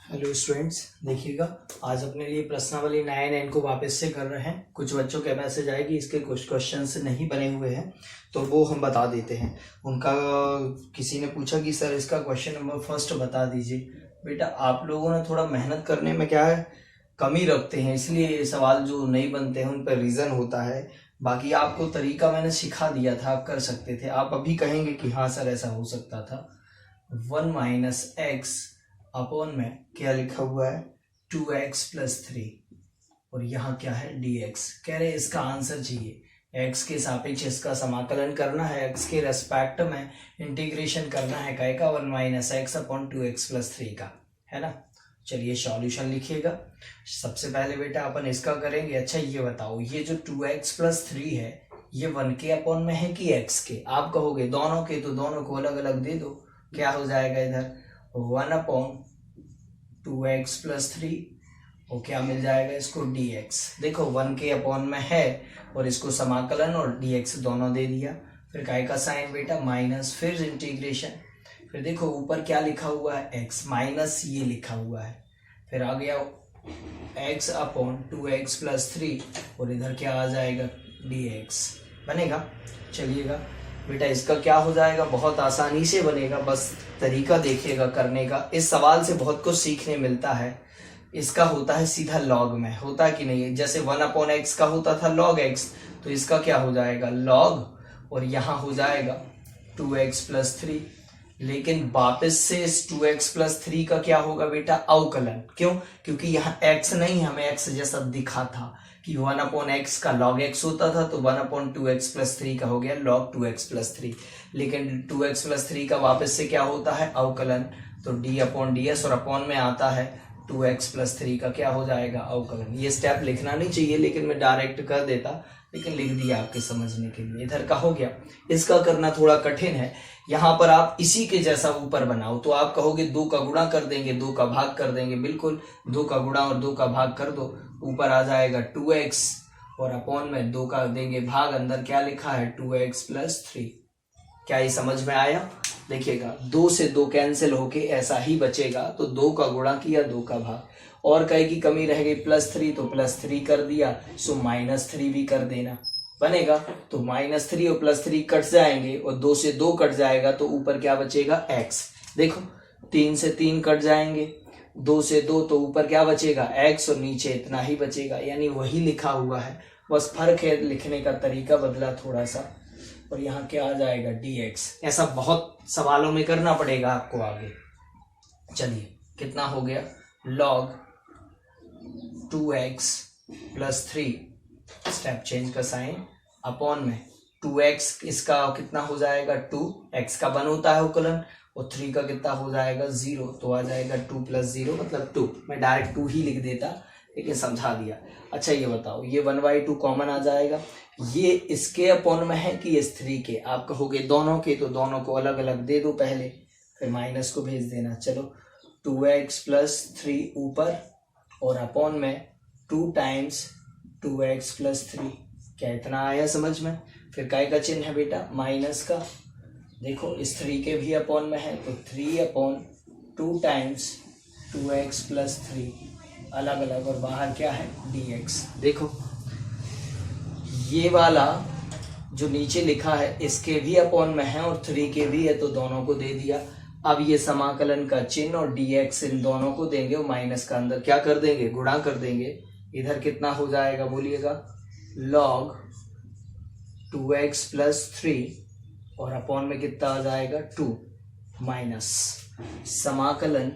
Hello students, देखिएगा आज अपने लिए प्रश्नावली 9 को वापस से कर रहे हैं। कुछ बच्चों के मैसेज आए कि इसके कुछ क्वेश्चंस नहीं बने हुए हैं, तो वो हम बता देते हैं। उनका किसी ने पूछा कि सर इसका क्वेश्चन नंबर फर्स्ट बता दीजिए। बेटा आप लोगों ने थोड़ा मेहनत करने में क्या है कमी रखते हैं, इसलिए ये सवाल जो नहीं बनते हैं उन पर रीज़न होता है। बाकी आपको तरीका मैंने सिखा दिया था, आप कर सकते थे। आप अभी कहेंगे कि हाँ सर ऐसा हो सकता था। 1 - x अपॉन में क्या लिखा हुआ है 2x + 3 और यहाँ क्या है dx। कह रहे इसका आंसर चाहिए। x के सापेक्ष इसका समाकलन करना है, x के रेस्पेक्ट में इंटीग्रेशन करना है काय का 1 - x अपॉन 2x + 3 का, है ना। चलिए सॉल्यूशन लिखिएगा। सबसे पहले बेटा अपन इसका करेंगे। अच्छा ये बताओ, ये जो 2x + 3 है ये 1 के अपॉन में है कि x के? आप कहोगे दोनों के, तो दोनों को अलग अलग दे दो। क्या हो जाएगा इधर 1/2x + 3 और क्या मिल जाएगा इसको dx। देखो 1 के अपॉन में है और इसको समाकलन और dx दोनों दे दिया। फिर काय का साइन बेटा माइनस, फिर इंटीग्रेशन। फिर देखो ऊपर क्या लिखा हुआ है x माइनस ये लिखा हुआ है। फिर आ गया x अपॉन 2x + 3 और इधर क्या आ जाएगा dx बनेगा। चलिएगा बेटा इसका क्या हो जाएगा, बहुत आसानी से बनेगा, बस तरीका देखिएगा करने का। इस सवाल से बहुत कुछ सीखने मिलता है। इसका होता है सीधा लॉग में, होता है कि नहीं। जैसे 1/x का होता था log x, तो इसका क्या हो जाएगा log और यहाँ हो जाएगा 2x + 3। लेकिन वापस से इस 2x + 3 का क्या होगा बेटा अवकलन। क्यों? क्योंकि यहाँ x नहीं, हमें x जैसा दिखा था कि 1/x का log x होता था, तो 1/2x + 3 का हो गया log 2x + 3। लेकिन 2x + 3 का वापस से क्या होता है अवकलन, तो d/ds और अपॉन में आता है 2x + 3 का क्या हो जाएगा अवकलन। ये स्टेप लिखना नहीं चाहिए लेकिन मैं डायरेक्ट कर देता, लेकिन लिख दिया आपके समझने के लिए। इधर का हो गया। इसका करना थोड़ा कठिन है। यहाँ पर आप इसी के जैसा ऊपर बनाओ, तो आप कहोगे 2 का गुणा कर देंगे, 2 का भाग कर देंगे। बिल्कुल 2 का गुणा और 2 का भाग कर दो, ऊपर आ जाएगा 2x और अपॉन में 2 का देंगे भाग, अंदर क्या लिखा है 2x + 3। क्या ये समझ में आया? देखिएगा 2 से 2 कैंसिल होके ऐसा ही बचेगा, तो 2 का गुणा किया 2 का भाग, और कई की कमी रह गई +3, तो +3 कर दिया, सो -3 भी कर देना बनेगा। तो -3 और +3 कट जाएंगे और 2 से 2 कट जाएगा, तो ऊपर क्या बचेगा x। देखो 3 से 3 कट जाएंगे, 2 से 2, तो ऊपर क्या बचेगा x और नीचे इतना ही बचेगा, यानी वही लिखा हुआ है, बस फर्क है लिखने का तरीका बदला थोड़ा सा। और यहाँ क्या आ जाएगा dx। ऐसा बहुत सवालों में करना पड़ेगा आपको आगे। चलिए कितना हो गया log 2x + 3, स्टेप चेंज का साइन, अपॉन में 2x इसका कितना हो जाएगा 2, x का 1 होता है अवकलन, और 3 का कितना हो जाएगा 0, तो आ जाएगा 2 + 0 मतलब 2। मैं डायरेक्ट 2 ही लिख देता लेकिन समझा दिया। अच्छा ये बताओ, ये 1/2 कॉमन आ जाएगा, ये इसके अपॉन में है कि इस 3 के? आप कहोगे दोनों के, तो दोनों को अलग अलग दे दो पहले, फिर माइनस को भेज देना। चलो 2x + 3 ऊपर और अपॉन में 2 टाइम्स 2x + 3। क्या इतना आया समझ में? फिर काय का चिन्ह है बेटा माइनस का। देखो इस 3 के भी अपॉन में है, तो 3/2 टाइम्स 2x + 3 अलग अलग, और बाहर क्या है dx। देखो ये वाला जो नीचे लिखा है इसके भी अपॉन में है और 3 के भी है, तो दोनों को दे दिया। अब ये समाकलन का चिन्ह और dx इन दोनों को देंगे और माइनस का अंदर क्या कर देंगे गुणा कर देंगे। इधर कितना हो जाएगा बोलिएगा log 2x + 3 और अपॉन में कितना आ जाएगा 2 माइनस समाकलन।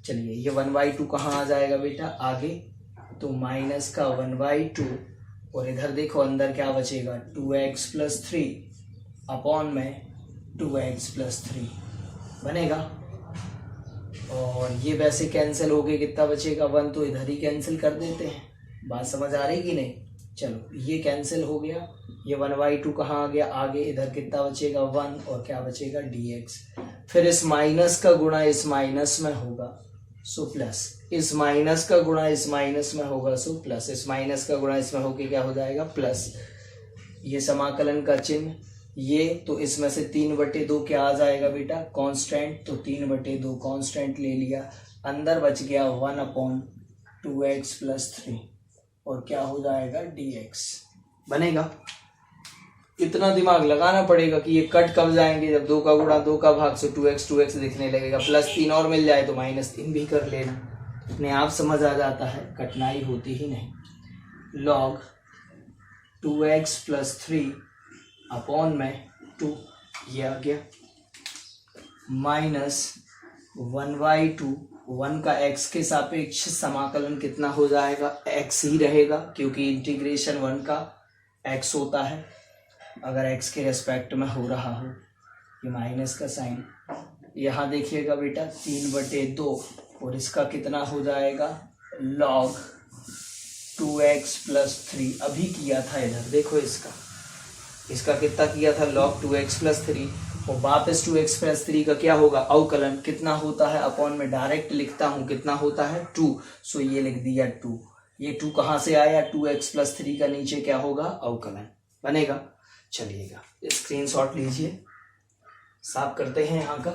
चलिए ये 1/2 कहाँ आ जाएगा बेटा आगे, तो माइनस का 1/2 और इधर देखो अंदर क्या बचेगा 2x + 3 अपॉन में 2x + 3 बनेगा। और ये वैसे कैंसिल हो गए, कितना बचेगा 1, तो इधर ही कैंसिल कर देते हैं। बात समझ आ रही कि नहीं? चलो ये कैंसिल हो गया, ये 1/2 कहाँ आ गया आगे, इधर कितना बचेगा 1 और क्या बचेगा dx। फिर इस माइनस का गुणा इस माइनस में होगा, सो प्लस, इस माइनस का गुणा इस माइनस में होगा, सो प्लस, इस माइनस का गुणा इसमें होके क्या हो जाएगा प्लस। ये समाकलन का चिन्ह ये तो इसमें से 3/2 क्या आ जाएगा बेटा, कांस्टेंट, तो 3/2 कांस्टेंट ले लिया, अंदर बच गया 1/2x + 3 और क्या हो जाएगा dx बनेगा। इतना दिमाग लगाना पड़ेगा कि ये कट कब जाएंगे, जब 2 का गुणा 2 का भाग से 2x दिखने लगेगा, +3 और मिल जाए तो -3 भी कर लेना, अपने आप समझ आ जाता है, कठिनाई होती ही नहीं। log 2x + 3 अपॉन में 2 ये आ गया, -1/2, 1 का x के सापेक्ष समाकलन कितना हो जाएगा, x ही रहेगा क्योंकि इंटीग्रेशन 1 का x होता है, अगर x के रेस्पेक्ट में हो रहा हो, ये माइनस का साइन। यहाँ देखिएगा बेटा 3/2 और इसका कितना हो जाएगा log 2x + 3, अभी किया था इधर देखो, इसका कितना किया था log 2x + 3 और वापस 2x + 3 का क्या होगा अवकलन, कितना होता है, अपॉन में डायरेक्ट लिखता हूँ, कितना होता है 2, सो ये लिख दिया 2, ये 2 कहाँ से आया, 2x + 3 का नीचे क्या होगा अवकलन बनेगा। चलिएगा स्क्रीनशॉट लीजिए, साफ करते हैं यहाँ का,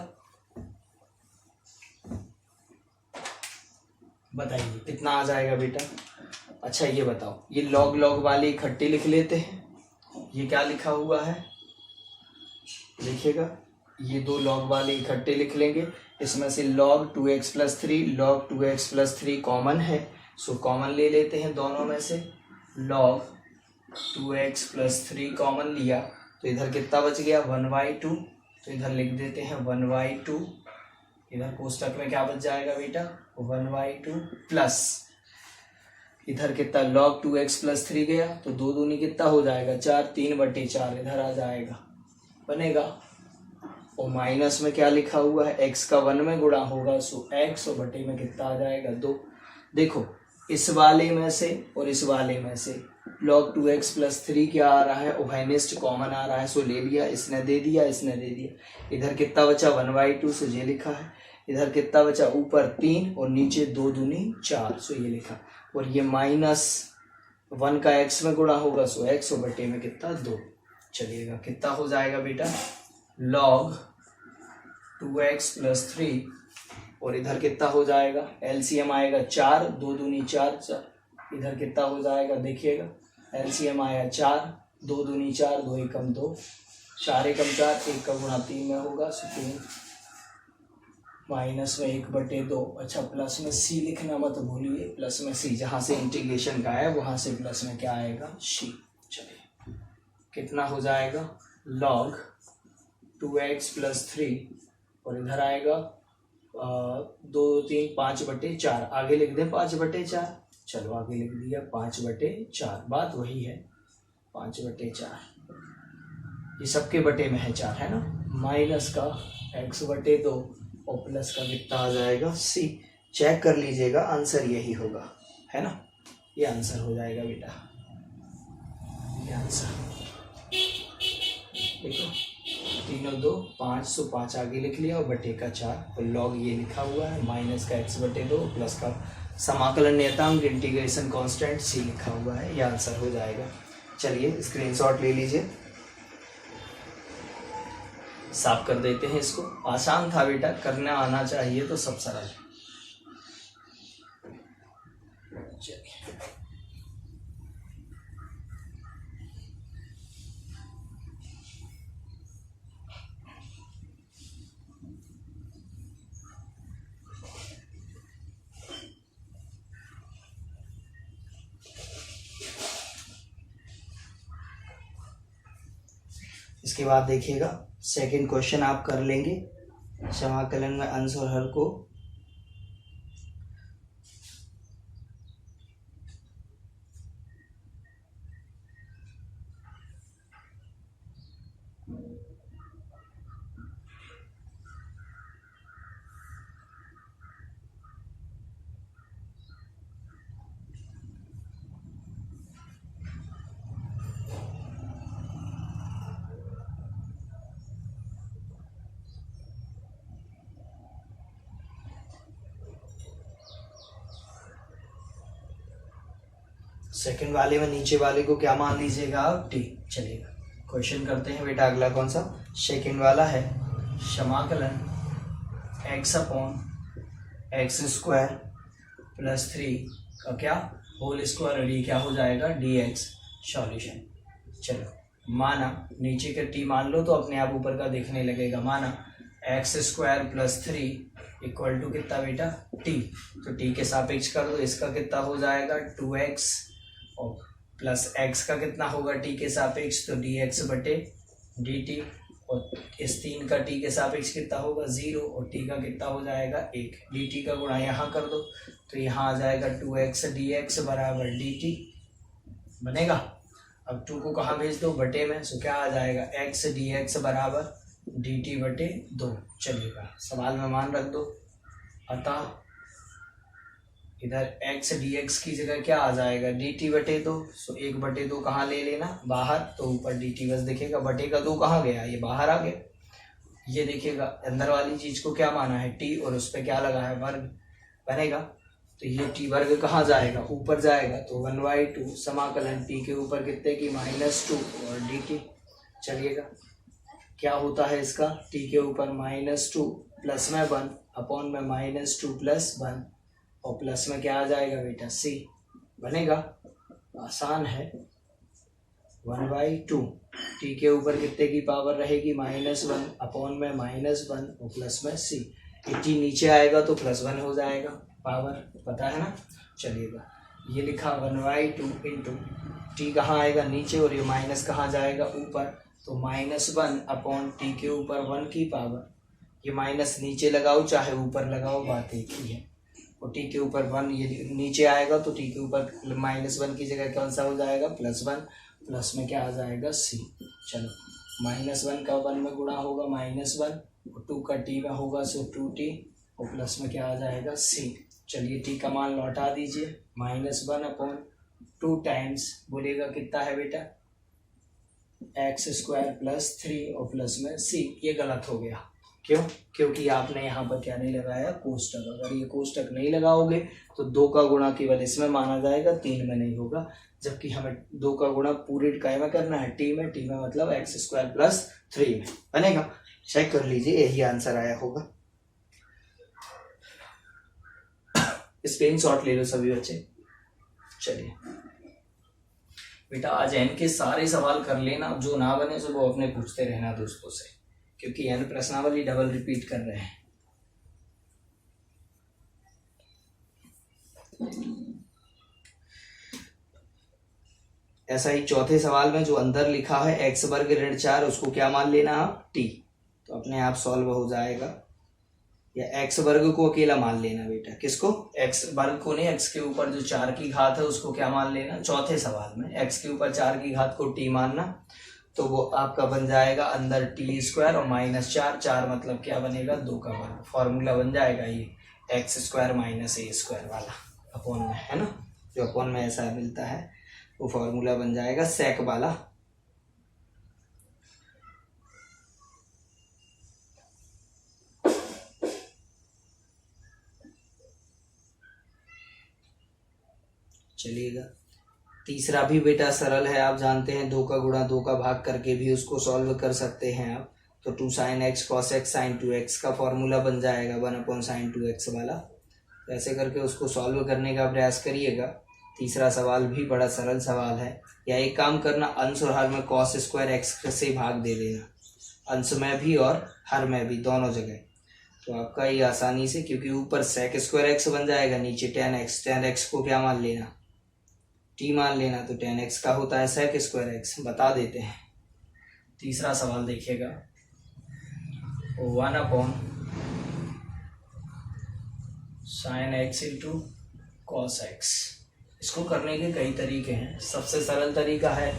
बताइए कितना आ जाएगा बेटा। अच्छा ये बताओ, ये लॉग लॉग वाले इकट्ठे लिख लेते हैं, ये क्या लिखा हुआ है देखिएगा, ये 2 लॉग वाले इकट्ठे लिख लेंगे, इसमें से log 2x + 3 log 2x + 3 common है, सो कॉमन ले लेते हैं दोनों में से, log 2x + 3 कॉमन लिया तो इधर कितना बच गया 1/2, तो इधर लिख देते हैं 1/2, इधर कोष्टक में क्या बच जाएगा बेटा 1/2 प्लस इधर कितना log 2x + 3 गया तो 2 दूनी कितना हो जाएगा 4, 3/4 इधर आ जाएगा बनेगा, और माइनस में क्या लिखा हुआ है x का 1 में गुणा होगा, सो x और बटे में कितना आ जाएगा 2। देखो इस वाले में से और इस वाले में से log 2x + 3 क्या आ रहा है, उभयनिष्ठ कॉमन आ रहा है, सो ले लिया, इसने दे दिया, इसने दे दिया, इधर कितना बचा 1/2, सो ये लिखा है, इधर कितना बचा ऊपर 3 और नीचे 2 दूनी 4, सो ये लिखा, और ये -1 का x में गुणा होगा, सो x और बटे में कितना 2। चलिएगा कितना हो जाएगा बेटा log 2x + 3 और इधर कितना हो जाएगा LCM आएगा 4, 2 दूनी 4, इधर कितना हो जाएगा देखिएगा LCM आया 4, 2 दूनी 4, 2 एकम 2, 4 एकम 4, 1 का गुणा 3 में होगा, सो 3 माइनस में 1/2, अच्छा प्लस में c लिखना मत भूलिए, प्लस में c, जहाँ से इंटीग्रेशन का है वहाँ से प्लस में क्या आएगा c। चलिए कितना हो जाएगा log 2x + 3 और इधर आएगा 2 3 5/4, आगे लिख दें 5/4, चलो आगे लिख दिया 5/4, बात वही है 5/4, ये सबके बटे में है 4 है ना, माइनस का x/2 और प्लस का कितना आ जाएगा c, चेक कर लीजिएगा आंसर यही होगा है ना, ये आंसर हो जाएगा बेटा, ये आंसर देखो 3 और 2 5, सो 5 आगे लिख लिया और बटे का 4 और लॉग ये लिखा हुआ है, माइनस का x/2 प्लस का समाकलन नियतांक इंटीग्रेशन कांस्टेंट c लिखा हुआ है, ये आंसर हो जाएगा। चलिए स्क्रीनशॉट ले लीजिए, साफ कर देते हैं इसको, आसान था बेटा, करना आना चाहिए तो सब सरल है। चलिए इसके बाद देखिएगा सेकंड क्वेश्चन आप कर लेंगे, समाकलन में अंश और हर को सेकंड वाले में नीचे वाले को क्या मान लीजिएगा आप t, चलेगा क्वेश्चन करते हैं बेटा अगला कौन सा, सेकंड वाला है, समाकलन x upon x square plus 3 का क्या होल स्क्वायर, और ये क्या हो जाएगा dx सॉल्यूशन। चलो माना नीचे का t मान लो तो अपने आप ऊपर का देखने लगेगा। माना x square plus 3 equal to कितना बेटा t, तो t के सापेक्ष कर दो, इसका कितना हो जाएगा 2x और प्लस x का कितना होगा t के सापेक्ष, तो dx बटे dt, और इस 3 का t के सापेक्ष कितना होगा 0 और t का कितना हो जाएगा 1। dt का गुणा यहाँ कर दो तो यहाँ आ जाएगा 2x dx बराबर dt बनेगा। अब 2 को कहाँ भेज दो बटे में, सो क्या आ जाएगा x dx बराबर dt बटे 2। चलिएगा सवाल में मान रख दो, अतः इधर x dx की जगह क्या आ जाएगा dt बटे 2। सो 1 बटे 2 कहाँ ले लेना बाहर, तो ऊपर dt बस दिखेगा, बटे का 2 कहाँ गया, ये बाहर आ गया। ये देखिएगा अंदर वाली चीज को क्या माना है t, और उस पर क्या लगा है वर्ग बनेगा, तो ये t वर्ग कहाँ जाएगा ऊपर जाएगा, तो 1/2 समाकलन t के ऊपर कितने की -2 और dt। चलिएगा क्या होता है इसका, t के ऊपर -2 प्लस में 1 अपॉन में -2 प्लस 1 और प्लस में क्या आ जाएगा बेटा c बनेगा। आसान है, 1/2 t के ऊपर कितने की पावर रहेगी -1 अपॉन में -1 और प्लस में c, ये t नीचे आएगा तो +1 हो जाएगा, पावर पता है ना। चलिएगा ये लिखा 1/2 इंटू t कहाँ आएगा नीचे और ये माइनस कहाँ जाएगा ऊपर, तो -1 अपॉन t के ऊपर 1 की पावर, ये माइनस नीचे लगाओ चाहे ऊपर लगाओ बात एक ही है, और t के ऊपर 1 ये नीचे आएगा तो t के ऊपर -1 की जगह कौन सा हो जाएगा +1, प्लस में क्या आ जाएगा c। चलो -1 का 1 में गुणा होगा -1 और 2 का t में होगा सो 2t और प्लस में क्या आ जाएगा c। चलिए t का मान लौटा दीजिए, -1 अपॉन 2 टाइम्स बोलेगा कितना है बेटा एक्स स्क्वायर प्लस 3 और प्लस में c। ये गलत हो गया, क्यों, क्योंकि आपने यहाँ पर क्या नहीं लगाया कोष्टक। अगर ये कोष्टक नहीं लगाओगे तो 2 का गुणा केवल इसमें माना जाएगा, 3 में नहीं होगा, जबकि हमें 2 का गुणा पूरे काय में करना है t में मतलब एक्स स्क्वायर प्लस 3 में बनेगा। चेक कर लीजिए यही आंसर आया होगा। स्क्रीनशॉट ले लो सभी बच्चे। चलिए बेटा आज n के सारे सवाल कर लेना, जो ना बने सो वो अपने पूछते रहना दोस्तों से, क्योंकि n प्रश्नावली डबल रिपीट कर रहे हैं। ऐसा ही चौथे सवाल में जो अंदर लिखा है x वर्ग ऋण 4 उसको क्या मान लेना आप t, तो अपने आप सॉल्व हो जाएगा। या x वर्ग को अकेला मान लेना बेटा, किसको x वर्ग को नहीं, x के ऊपर जो 4 की घात है उसको क्या मान लेना। चौथे सवाल में x के ऊपर 4 की घात को t मानना, तो वो आपका बन जाएगा अंदर t स्क्वायर और -4, 4 मतलब क्या बनेगा 2 का वर्ग, फॉर्मूला बन जाएगा ये x square minus a square वाला अपॉन में, है ना, जो अपॉन में ऐसा मिलता है वो फॉर्मूला बन जाएगा सेक वाला। चलिएगा तीसरा भी बेटा सरल है, आप जानते हैं 2 का गुणा 2 का भाग करके भी उसको सॉल्व कर सकते हैं आप, तो 2 sin x cos x sin 2x का फॉर्मूला बन जाएगा 1 sin 2x वाला। तो ऐसे करके उसको सॉल्व करने का प्रयास करिएगा। तीसरा सवाल भी बड़ा सरल सवाल है, या एक काम करना अंश और हर में cos स्क्वायर x से भाग दे देना, अंश में भी और हर में भी दोनों जगह, तो आपका ये आसानी से, क्योंकि ऊपर sec स्क्वायर x बन जाएगा, नीचे tan x को क्या मान लेना t मान लेना, तो tan x का होता है sec स्क्वायर x, बता देते हैं। तीसरा सवाल देखिएगा 1 sin x into cos x। इसको करने के कई तरीके हैं। सबसे सरल तरीका है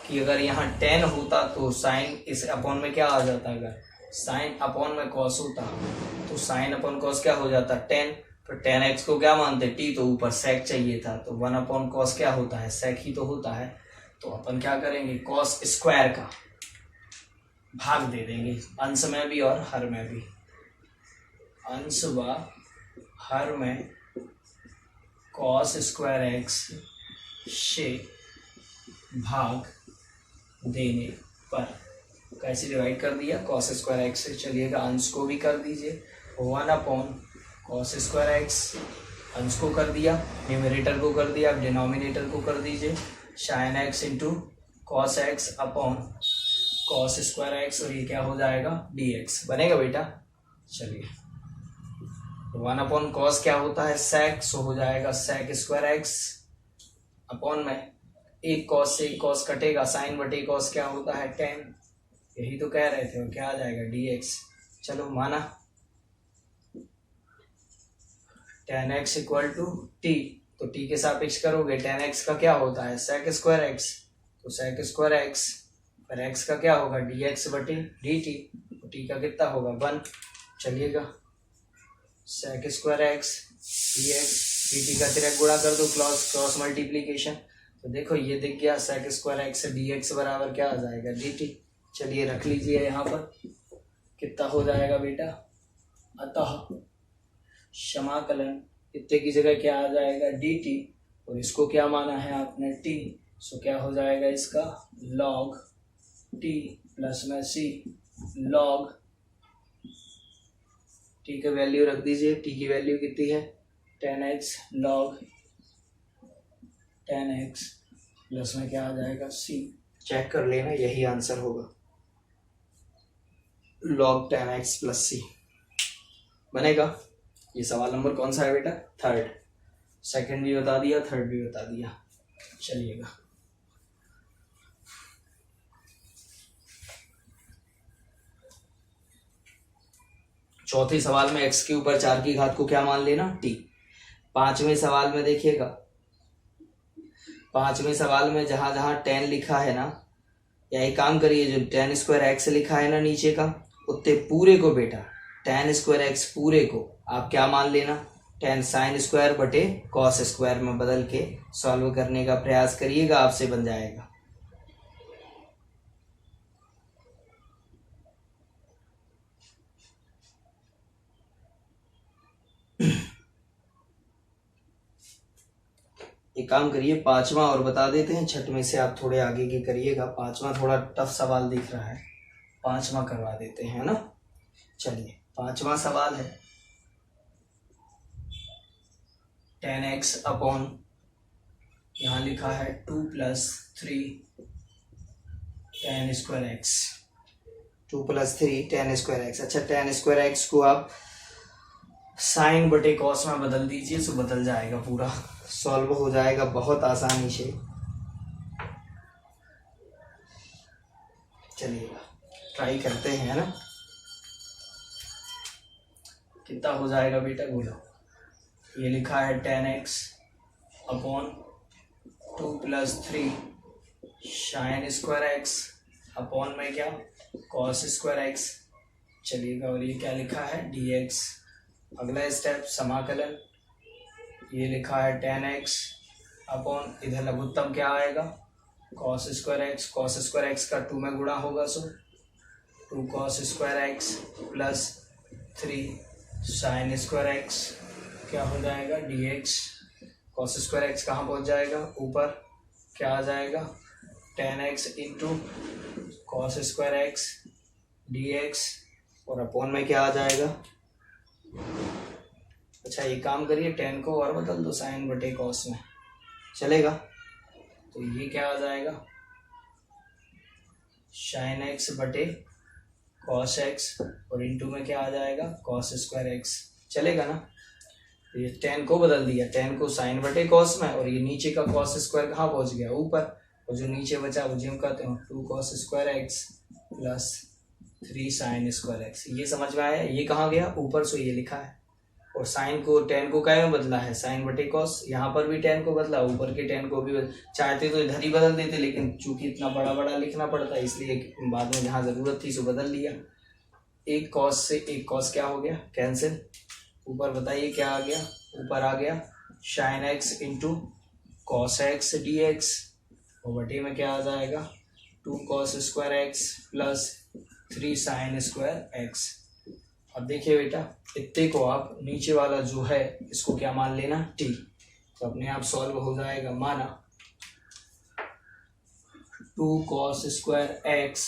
कि अगर यहाँ tan होता तो sin इस अपॉन में क्या आ जाता, अगर sin अपॉन में cos होता तो sin अपॉन cos क्या हो जाता tan, तो tan x को क्या मानते t, तो ऊपर sec चाहिए था, तो 1 cos क्या होता है sec ही तो होता है, तो अपन क्या करेंगे cos स्क्वायर का भाग दे देंगे अंश में भी और हर में भी, अंश व हर में cos स्क्वायर x से भाग देने पर कैसे डिवाइड कर दिया, कॉस स्क्वायर एक्स से। चलिएगा अंश को भी कर दीजिए, 1/cos स्क्वायर एक्स, अंश को कर दिया, न्यूमरेटर को कर दिया, अब डिनोमिनेटर को कर दीजिए sine x into cos x upon cos square x, और ये क्या हो जाएगा dx बनेगा बेटा। चलिए 1/cos क्या होता है sec, सो हो जाएगा sec स्क्वायर एक्स अपॉन में एक cos से एक cos कटेगा, साइन बटे cos क्या होता है tan, यही तो कह रहे थे, और क्या आ जाएगा dx। चलो माना tan x equal to t, तो t के सापेक्ष करोगे tan x का क्या होता है sec स्क्वायर एक्स, तो sec स्क्वायर एक्स पर x का क्या होगा dx बटे dt, तो t का कितना होगा 1। चलिएगा sec square x dx dt का तिरक गुणा कर दो, क्रॉस मल्टीप्लीकेशन, तो देखो ये दिख गया sec स्क्वायर एक्स dx बराबर क्या आ जाएगा dt। चलिए रख लीजिए यहाँ पर, कितना हो जाएगा बेटा, अतः समाकलन इतने की जगह क्या आ जाएगा dt, और इसको क्या माना है आपने t, सो क्या हो जाएगा इसका log t प्लस में c log t का वैल्यू रख दीजिए, t की वैल्यू कितनी है tan x log tan x plus में क्या आ जाएगा c, चेक कर लेना यही आंसर होगा log tan x plus c बनेगा। ये सवाल नंबर कौन सा है बेटा, थर्ड। सेकंड भी बता दिया, थर्ड भी बता दिया। चलिएगा चौथे सवाल में x के ऊपर 4 की घात को क्या मान लेना t। पांचवें सवाल में देखिएगा, पांचवें सवाल में जहां जहां tan लिखा है ना, या एक काम करिए जो tan स्क्वायर x लिखा है ना नीचे का, उतने पूरे को बेटा tan स्क्वायर x पूरे को आप क्या मान लेना tan साइन स्क्वायर बटे कॉस स्क्वायर में बदल के सॉल्व करने का प्रयास करिएगा, आपसे बन जाएगा। एक काम करिए पांचवा और बता देते हैं, छठवें से आप थोड़े आगे की करिएगा, पांचवा थोड़ा टफ सवाल दिख रहा है, पांचवा करवा देते हैं ना। चलिए पांचवा सवाल है tan x अपॉन यहाँ लिखा है 2 + 3 tan square x, 2 + 3 tan square x. अच्छा tan स्क्वायर एक्स को आप साइन बटे कॉस में बदल दीजिए, तो बदल जाएगा, पूरा सॉल्व हो जाएगा बहुत आसानी से। चलिएगा ट्राई करते हैं ना, कितना हो जाएगा बेटा बोलो। ये लिखा है tan x upon 2 + 3 sine square x upon में क्या कॉस स्क्वायर एक्स। चलिएगा और ये क्या लिखा है dx। अगला स्टेप समाकलन, ये लिखा है tan x अपॉन इधर लघुत्तम क्या आएगा cos square x, cos square x का 2 में गुणा होगा, सो 2 cos square x plus 3 sine square x क्या हो जाएगा dx। cos स्क्वायर एक्स कहाँ पहुँच जाएगा ऊपर, क्या आ जाएगा tan x into cos square x dx, और अपॉन में क्या आ जाएगा। अच्छा ये काम करिए tan को और बदल दो साइन बटे कॉस में, चलेगा। तो ये क्या आ जाएगा साइन एक्स बटे कॉस एक्स, और इंटू में क्या आ जाएगा कॉस स्क्वायर एक्स, चलेगा ना। तो ये tan को बदल दिया, tan को साइन बटे कॉस में, और ये नीचे का कॉस स्क्वायर कहाँ पहुंच गया ऊपर, और जो नीचे बचा वो जिम कहते हैं 2 cos square x plus 3 sine square x. ये समझ में आया, ये कहाँ गया ऊपर, सो ये लिखा है। और साइन को tan को क्या में बदला है साइन बटे कॉस, यहाँ पर भी tan को बदला, ऊपर के tan को भी चाहते तो इधर ही बदल देते, लेकिन चूंकि इतना बड़ा बड़ा लिखना पड़ता है इसलिए बाद में जहाँ जरूरत थी सो बदल लिया। एक कॉस से एक कॉस क्या हो गया कैंसिल, ऊपर बताइए क्या आ गया, ऊपर आ गया sine x into cos x dx, और बटे में क्या आ जाएगा 2 cos square x plus 3 sine square x. अब देखिए बेटा इतने को आप नीचे वाला जो है इसको क्या मान लेना t, तो अपने आप सॉल्व हो जाएगा। माना two cos square x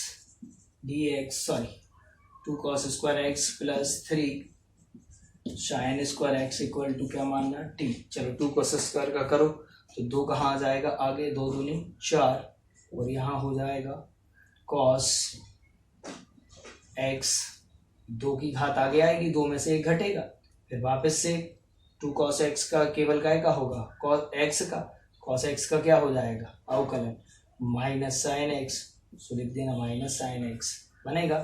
d x, sorry 2 cos square x plus 3 sine square x equal to क्या मानना टी। चलो 2 cos स्क्वायर का करो तो 2 कहाँ आ जाएगा आगे, 2 दूनी 4 और यहाँ हो जाएगा cos एक्स, 2 की घात आगे आएगी, 2 में से 1 घटेगा, फिर वापस से 2 cos एक्स का केवल काय का होगा cos एक्स का, cos एक्स का क्या हो जाएगा अवकलन माइनस साइन एक्स, सो लिख देना माइनस साइन एक्स बनेगा।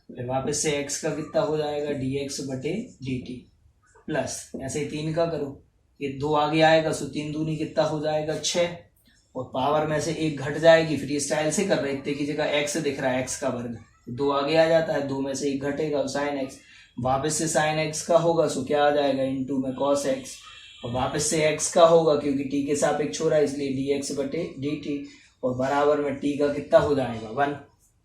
फिर वापस से x का कितना हो जाएगा dx बटे dt प्लस ऐसे ही 3 का करो, ये 2 आगे आएगा सो 3 दूनी कितना हो जाएगा 6 और पावर में से 1 घट जाएगी, फिर ये स्टाइल से कर रहे इतने की जगह x दिख रहा है x का वर्ग, 2 आगे आ जाता है, 2 में से 1 घटेगा साइन x, वापस से साइन x का होगा सो क्या आ जाएगा इनटू में cos x और वापस से x का होगा क्योंकि t के सापेक्ष हो रहा है इसलिए dx बटे dt और बराबर में t का कितना हो जाएगा 1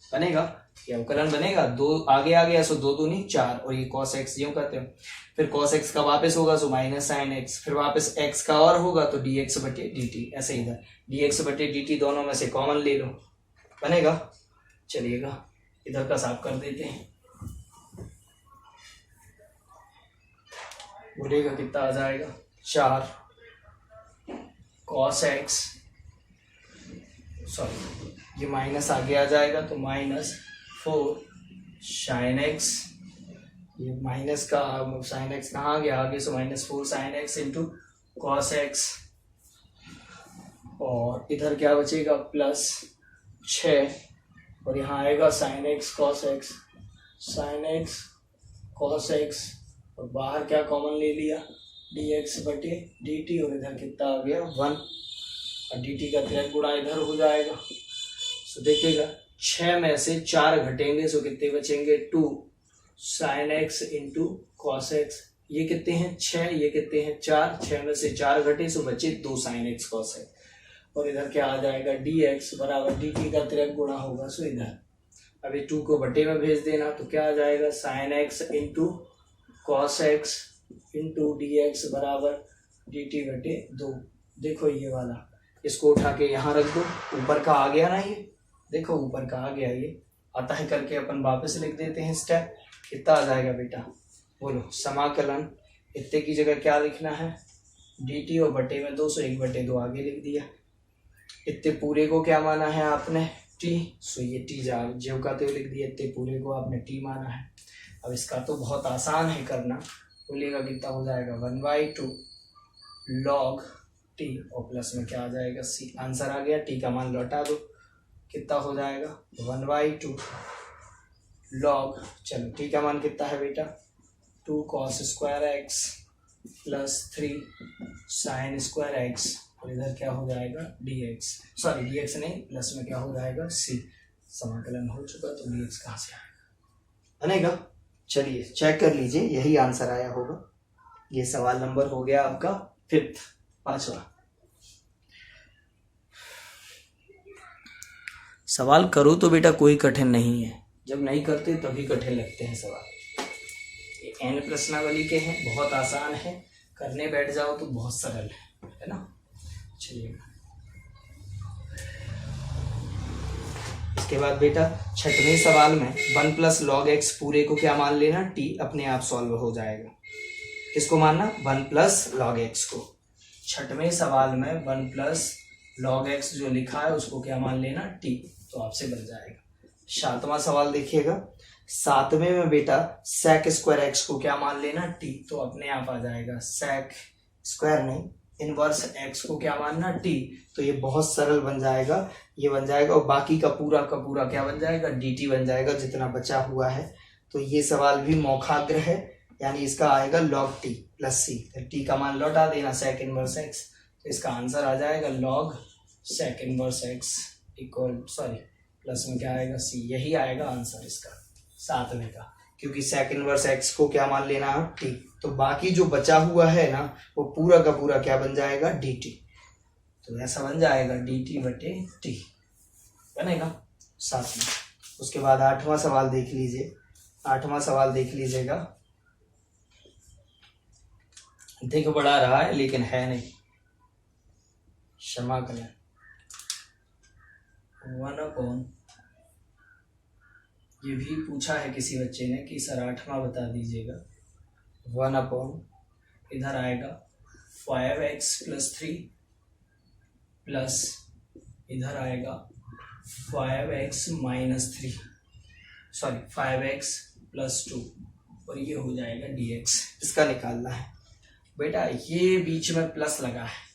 बनेगा, ये अवकलन बनेगा। 2 आगे आ गया सो 2 दूनी 4 और ये cos x यूं करते हैं, फिर cos x का वापस होगा सो माइनस साइन x, फिर वापस x का और होगा तो dx बटे dt, ऐसे इधर dx बटे dt दोनों में से कॉमन ले लो बनेगा। चलिएगा इधर का साफ कर देते हैं, बोलेगा कितना आ जाएगा 4 cos x, सॉरी ये माइनस आगे आ जाएगा तो माइनस 4 साइन एक्स, ये माइनस का साइन एक्स कहाँ आ गया आगे, so minus 4 sine x into cos x और इधर क्या बचेगा प्लस 6 और यहाँ आएगा sine x cos x, sine x cos x और बाहर क्या कॉमन ले लिया dx बटे dt और इधर कितना आ गया 1 और dt का 3 गुणा इधर हो जाएगा। सो देखिएगा 6 में से 4 घटेंगे सो कितने बचेंगे 2 sine x into cos x, ये कितने हैं 6, ये कितने हैं 4, 6 में से 4 घटे सो बचे 2 साइन एक्स कॉस एक्स और इधर क्या आ जाएगा dx बराबर dt का 3 गुणा होगा सो इधर अभी 2 को बटे में भेज देना तो क्या आ जाएगा sine x into cos x into dx बराबर dt बटे 2। देखो ये वाला इसको उठा के यहाँ रख दो, ऊपर का आ गया ना, ये देखो ऊपर का आ गया, ये आता है करके अपन वापस लिख देते हैं स्टेप, कितना आ जाएगा बेटा बोलो समाकलन, इतने की जगह क्या लिखना है dt और बटे में 2 सो 1 बटे 2 आगे लिख दिया, इतने पूरे को क्या माना है आपने t, सो ये t जो का तो लिख दिया, इतने पूरे को आपने t माना है। अब इसका तो बहुत आसान है करना, बोलिएगा कितना हो जाएगा 1/2 log t और प्लस में क्या आ जाएगा c, आंसर आ गया, t का मान लौटा दो कितना हो जाएगा 1/2 log, चलो t का मान कितना है बेटा 2 cos square x plus 3 sine square x और इधर क्या हो जाएगा dx, सॉरी dx नहीं प्लस में क्या हो जाएगा c, समाकलन हो चुका तो dx कहाँ से आएगा बनेगा। चलिए चेक कर लीजिए यही आंसर आया होगा, ये सवाल नंबर हो गया आपका 5th 5वां सवाल। करो तो बेटा कोई कठिन नहीं है, जब नहीं करते तभी कठिन लगते हैं सवाल। ये n प्रश्नावली के हैं, बहुत आसान है, करने बैठ जाओ तो बहुत सरल है ना। चलिए इसके बाद बेटा 6वें सवाल में 1 प्लस लॉग एक्स पूरे को क्या मान लेना t, अपने आप सॉल्व हो जाएगा। किसको मानना 1 प्लस लॉग एक्स को। 6वें सवाल में 1 प्लस लॉग एक्स जो लिखा है उसको क्या मान लेना t, तो आपसे बन जाएगा। 7वां सवाल देखिएगा, 7वें में बेटा sec स्क्वायर एक्स को क्या मान लेना t, तो अपने आप आ जाएगा sec स्क्वायर नहीं इनवर्स एक्स को क्या मानना t, तो ये बहुत सरल बन जाएगा, ये बन जाएगा और बाकी का पूरा क्या बन जाएगा dt बन जाएगा जितना बचा हुआ है। तो ये सवाल भी मौखाग्र है, यानी इसका आएगा log t plus c, t का मान लौटा देना sec इनवर्स x, तो इसका आंसर आ जाएगा log sec inverse x equal sorry plus में क्या आएगा c, यही आएगा आंसर इसका 7वें का, क्योंकि sec इनवर्स x को क्या मान लेना है t, तो बाकी जो बचा हुआ है ना वो पूरा का पूरा क्या बन जाएगा dt, तो ऐसा बन जाएगा dt बटे t बनेगा 7 में। उसके बाद 8वां सवाल देख लीजिए, 8वां सवाल देख लीजिएगा, देख बढ़ा रहा है लेकिन है नहीं, क्षमा करें 1 अपॉन, ये भी पूछा है किसी बच्चे ने कि सर 8वां बता दीजिएगा, 1 अपॉन इधर आएगा 5x प्लस 3 प्लस इधर आएगा 5x minus 3, sorry 5x plus 2, और ये हो जाएगा dx। इसका निकालना है बेटा। ये बीच में प्लस लगा है,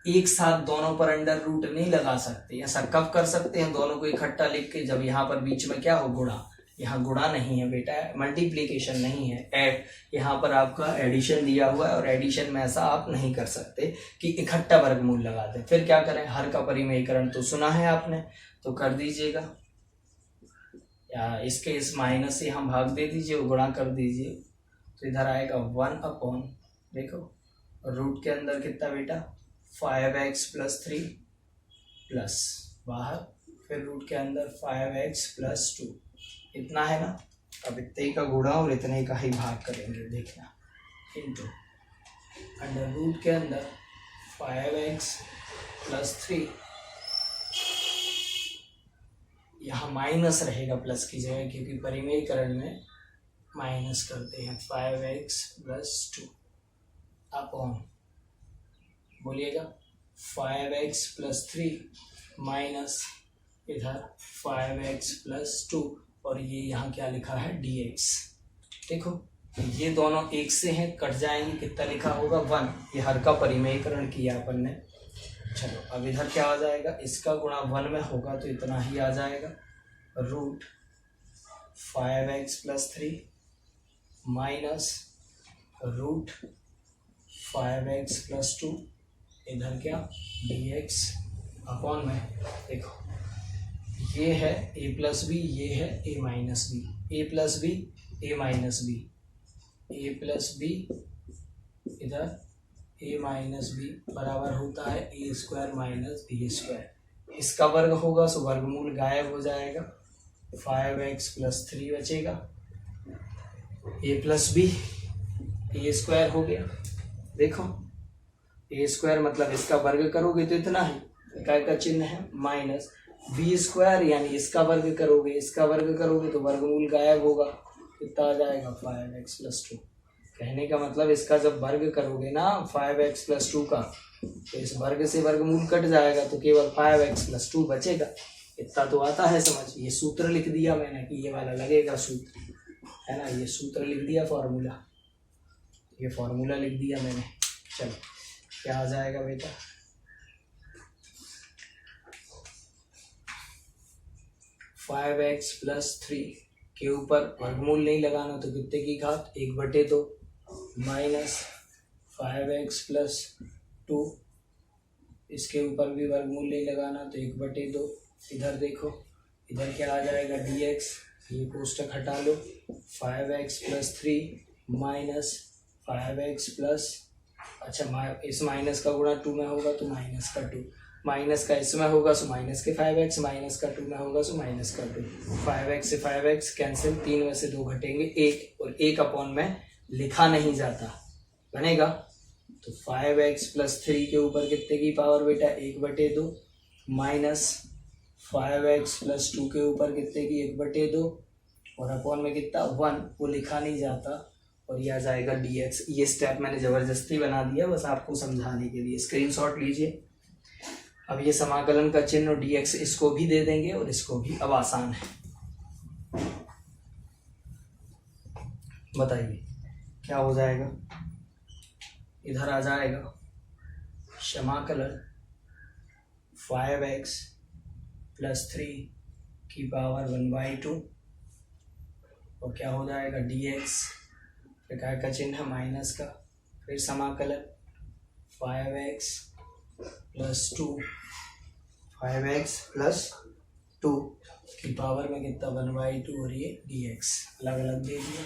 एक साथ दोनों पर अंडर रूट नहीं लगा सकते। ऐसा कब कर सकते हैं, दोनों को इकट्ठा लिख के, जब यहाँ पर बीच में क्या हो, गुणा। यहाँ गुणा नहीं है बेटा, मल्टीप्लीकेशन नहीं है, ऐड। यहाँ पर आपका एडिशन दिया हुआ है, और एडिशन में ऐसा आप नहीं कर सकते कि इकट्ठा वर्गमूल लगा दें। फिर क्या करें, हर का परिमेयकरण तो सुना है आपने, तो कर दीजिएगा, या इसके इस माइनस से हम भाग दे दीजिए, गुणा कर दीजिए, तो इधर आएगा 1 अपॉन, देखो रूट के अंदर कितना बेटा 5x प्लस 3 प्लस बाहर, फिर रूट के अंदर 5x प्लस 2, इतना है ना। अब इतने ही का गुणा और इतने ही का ही भाग करेंगे, देखना, इंटू अंडर रूट के अंदर 5x प्लस 3, यहाँ माइनस रहेगा प्लस की जगह, क्योंकि परिमेयकरण में माइनस करते हैं, 5x प्लस 2 अपॉन, बोलिएगा 5x प्लस 3 माइनस इधर 5x प्लस 2, और ये यहाँ क्या लिखा है dx। देखो ये दोनों एक से हैं, कट जाएंगे, कितना लिखा होगा 1, ये हर का परिमेयकरण किया अपन ने। चलो अब इधर क्या आ जाएगा, इसका गुणा 1 में होगा तो इतना ही आ जाएगा, root 5x plus 3 minus root 5x plus 2, इधर क्या dx अपॉन में, देखो ये है a प्लस बी, ये है a minus b, a plus b a minus b, a plus b इधर a माइनस बी बराबर होता है a square minus b square. इसका वर्ग होगा सो वर्गमूल गायब हो जाएगा, 5x प्लस 3 बचेगा, a plus b a square हो गया। देखो a स्क्वायर मतलब इसका वर्ग करोगे तो इतना है, इकाई का चिन्ह है, माइनस बी स्क्वायर यानी इसका वर्ग करोगे, इसका वर्ग करोगे तो वर्गमूल गायब होगा, कितना आ जाएगा 5x प्लस 2। कहने का मतलब इसका जब वर्ग करोगे ना 5x प्लस 2 का, तो इस वर्ग से वर्गमूल कट जाएगा, तो केवल 5x प्लस 2 बचेगा। इतना तो आता है समझ। ये सूत्र लिख दिया मैंने कि ये वाला लगेगा सूत्र, है ना, ये सूत्र लिख दिया, फॉर्मूला, ये फॉर्मूला लिख दिया मैंने। चलो क्या आ जाएगा बेटा, फाइव एक्स प्लस 3 के ऊपर वर्गमूल नहीं लगाना तो कितने की घात 1/2 माइनस 5x प्लस 2, इसके ऊपर भी वर्गमूल नहीं लगाना तो 1/2। इधर देखो, इधर क्या आ जाएगा dx, ये कोष्टक हटा लो, 5x plus 3 minus 5x plus, अच्छा इस माइनस का गुणा 2 में होगा तो माइनस का 2, माइनस का इसमें होगा सो माइनस के 5x, माइनस का 2 में होगा सो माइनस का 2, 5x से 5x कैंसिल, 3 में से 2 घटेंगे 1, और 1 अपॉन में लिखा नहीं जाता, बनेगा तो 5x प्लस 3 के ऊपर कितने की पावर बेटा 1/2 माइनस 5x प्लस 2 के ऊपर कितने की 1/2, और अपॉन में कितना 1, वो लिखा नहीं जाता, और यह आ जाएगा dx। ये स्टेप मैंने ज़बरदस्ती बना दिया बस आपको समझाने के लिए, स्क्रीनशॉट लीजिए। अब ये समाकलन का चिन्ह और dx इसको भी दे देंगे और इसको भी, अब आसान है, बताइए क्या हो जाएगा। इधर आ जाएगा समाकलन 5x प्लस 3 की पावर 1/2, और क्या हो जाएगा dx, प्रकार का चिन्ह है माइनस का, फिर समाकलन 5x प्लस 2, 5x प्लस 2 की पावर में कितना 1/2, और ये dx अलग अलग दे दिया।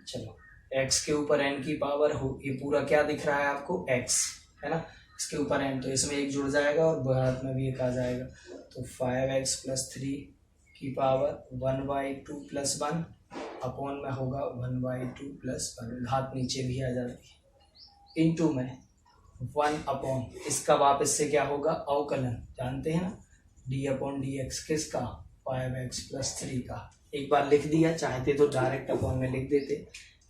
चलो x के ऊपर n की पावर हो, ये पूरा क्या दिख रहा है आपको x, है ना, इसके ऊपर n, तो इसमें एक जुड़ जाएगा और भारत में भी एक आ जाएगा, तो 5x प्लस 3 की पावर 1/2 प्लस 1 अपॉन में होगा 1/2 प्लस 1, घात नीचे भी आ जाती है, इंटू में 1 अपॉन, इसका वापस से क्या होगा अवकलन, जानते हैं ना, डी अपॉन डी एक्स किसका 5x+3 का। एक बार लिख दिया, चाहते तो डायरेक्ट अपॉन में लिख देते,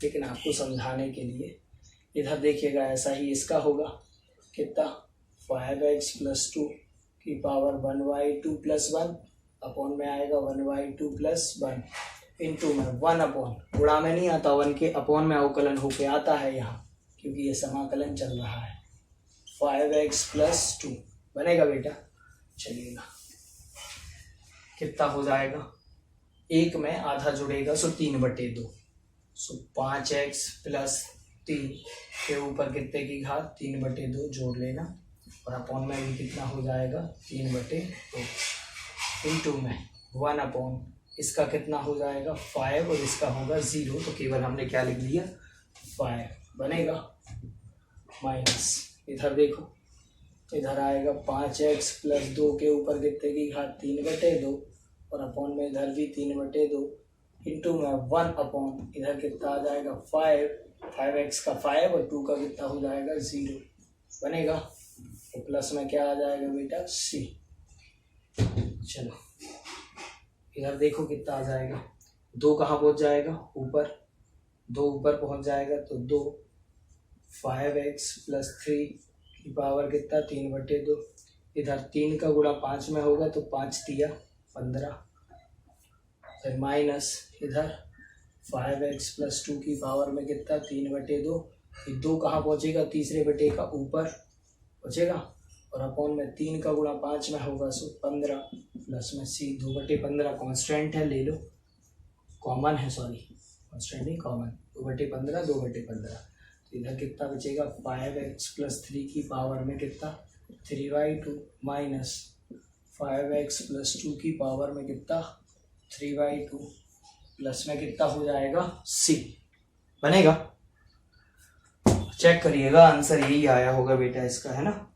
लेकिन आपको समझाने के लिए इधर देखिएगा ऐसा ही इसका होगा कितना 5x+2 की पावर 1/2+1 अपॉन में आएगा 1/2+1 इंटू में 1 अपॉन गुणा में नहीं आता, 1 के अपॉन में अवकलन होके आता है यहाँ, क्योंकि ये समाकलन चल रहा है 5x+2 बनेगा बेटा। चलिएगा कितना हो जाएगा, एक में आधा जुड़ेगा सो 3/2, सो 5x+3 के ऊपर कितने की घात 3/2 जोड़ लेना, और अपॉन में भी कितना हो जाएगा 3/2 इंटू में 1 अपॉन इसका कितना हो जाएगा 5 और इसका होगा 0, तो केवल हमने क्या लिख दिया 5 बनेगा, माइनस इधर देखो इधर आएगा 5x+2 के ऊपर कितने की घात 3/2 और अपॉन में इधर भी 3/2 इंटू में 1 अपॉन इधर कितना आ जाएगा 5x का 5 और 2 का कितना हो जाएगा 0 बनेगा, तो प्लस में क्या आ जाएगा बेटा c। चलो इधर देखो कितना आ जाएगा, 2 कहाँ पहुँच जाएगा ऊपर, 2 ऊपर पहुँच जाएगा तो 2 5x+3 की पावर कितना 3/2, इधर 3 का गुणा 5 में होगा तो 5 तिया 15, फिर माइनस इधर 5x+2 की पावर में कितना 3/2, ये 2 कहाँ पहुँचेगा तीसरे बटे का ऊपर पहुँचेगा, और अपॉन में 3 का गुणा 5 में होगा सो 15 प्लस में c 2/15 कांस्टेंट है, ले लो कॉमन है, सॉरी कांस्टेंट नहीं कॉमन, 2/15 2/15, तो इधर कितना बचेगा 5x+3 की पावर में कितना 3/2 माइनस 5x+2 की पावर में कितना 3/2 प्लस में कितना हो जाएगा c बनेगा। चेक करिएगा आंसर यही आया होगा बेटा इसका, है ना।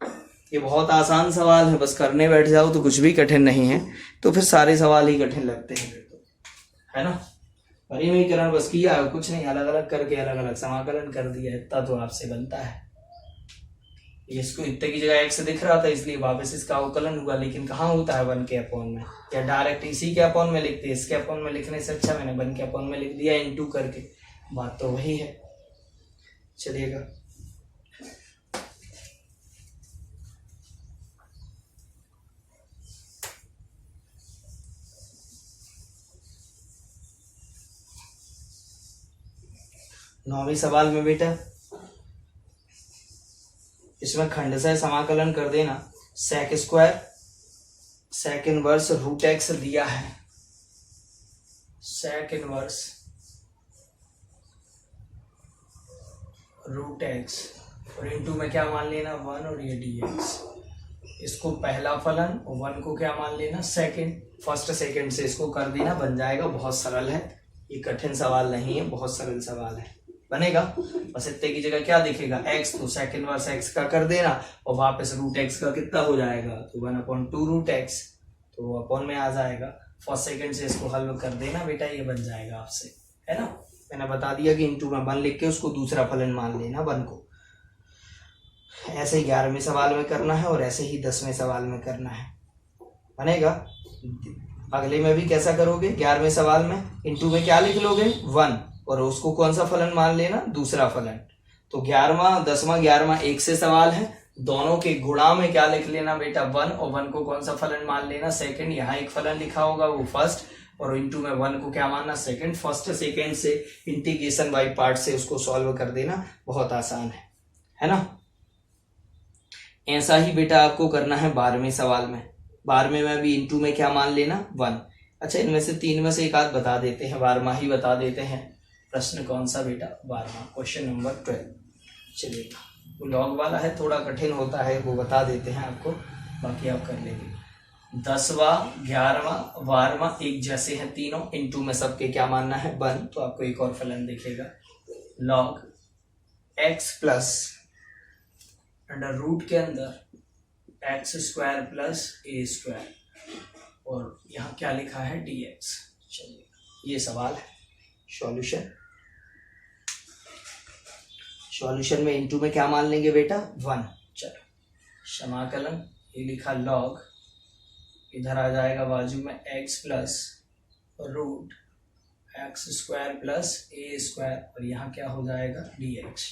ये बहुत आसान सवाल है, बस करने बैठ जाओ तो कुछ भी कठिन नहीं है, तो फिर सारे सवाल ही कठिन लगते हैं फिर तो, है ना। परिमीकरण बस किया है, कुछ नहीं, अलग अलग करके अलग अलग समाकलन कर दिया, इतना तो आपसे बनता है। इसको इतने की जगह x दिख रहा था इसलिए वापस इसका अवकलन हुआ, लेकिन कहाँ होता है 1 के अपॉन में, या डायरेक्ट इसी के अपॉन में लिखते, इसके अपॉन में लिखने से अच्छा मैंने 1 के अपॉन में लिख दिया इनटू करके, बात तो वही है। चलिएगा नौवीं सवाल में बेटा इसमें खंडशः समाकलन कर देना, sec² sec इनवर्स √x दिया है, sec इनवर्स √x और इनटू में क्या मान लेना 1 और ये dx, इसको पहला फलन और 1 को क्या मान लेना सेकंड, फर्स्ट सेकंड से इसको कर देना, बन जाएगा। बहुत सरल है, ये कठिन सवाल नहीं है, बहुत सरल सवाल है, बनेगा। बस इतने की जगह क्या दिखेगा x, तो sec इनवर्स x का कर देना और वापस √x का कितना हो जाएगा तो 1/2 √x, तो अपॉन में आ जाएगा। फर्स्ट सेकंड से इसको हल कर देना बेटा, ये बन जाएगा आपसे, है ना। मैंने बता दिया कि इंटू में 1 लिख के उसको दूसरा फलन मान लेना 1 को। ऐसे ही 11वें सवाल में करना है और ऐसे ही 10वें सवाल में करना है, बनेगा। अगले में भी कैसा करोगे, 11वें सवाल में इंटू में क्या लिख लोगे 1 और उसको कौन सा फलन मान लेना दूसरा फलन। तो 11वां 10वां 11वां एक से सवाल है, दोनों के गुणा में क्या लिख लेना बेटा 1 और 1 को कौन सा फलन मान लेना सेकंड। यहाँ एक फलन लिखा होगा वो फर्स्ट और इंटू में 1 को क्या मानना सेकंड। फर्स्ट सेकंड से इंटीग्रेशन बाय पार्ट से उसको सॉल्व कर देना, बहुत आसान है ना। ऐसा ही बेटा आपको करना है 12वें सवाल में। 12वें में भी इंटू में क्या मान लेना 1। अच्छा इनमें से 3 में से एक आध बता देते हैं, 12वां ही बता देते हैं। प्रश्न कौन सा बेटा 12वां, क्वेश्चन नंबर 12। चलिएगा वो लॉग वाला है, थोड़ा कठिन होता है, वो बता देते हैं आपको, बाकी आप कर लेंगे। 10वां 11वां 12वां एक जैसे हैं तीनों, इंटू में सबके क्या मानना है 1। तो आपको एक और फलन दिखेगा log x plus under root के अंदर x² प्लस a² और यहाँ क्या लिखा है dx। चलिए ये सवाल है। सॉल्यूशन में इंटू में क्या मान लेंगे बेटा 1। चलो समाकलन ये लिखा लॉग इधर आ जाएगा बाजू में x plus root x square plus a square, और यहाँ क्या हो जाएगा dx।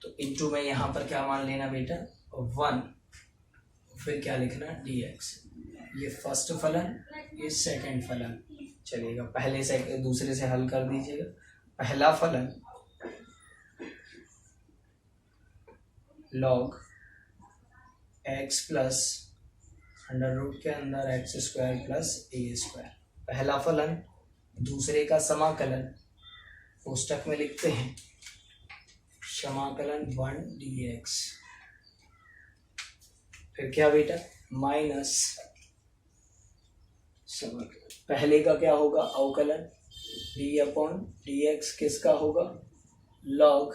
तो इनटू में यहाँ पर क्या मान लेना बेटा 1, फिर क्या लिखना dx। ये फर्स्ट फलन, ये सेकंड फलन चलेगा। पहले से दूसरे से हल कर दीजिएगा। पहला फलन log x plus under root के अंदर x square plus a square, पहला फलन। दूसरे का समाकलन कोष्टक में लिखते हैं, समाकलन 1 dx। फिर क्या बेटा माइनस समाकलन, पहले का क्या होगा अवकलन d अपॉन dx, किसका होगा log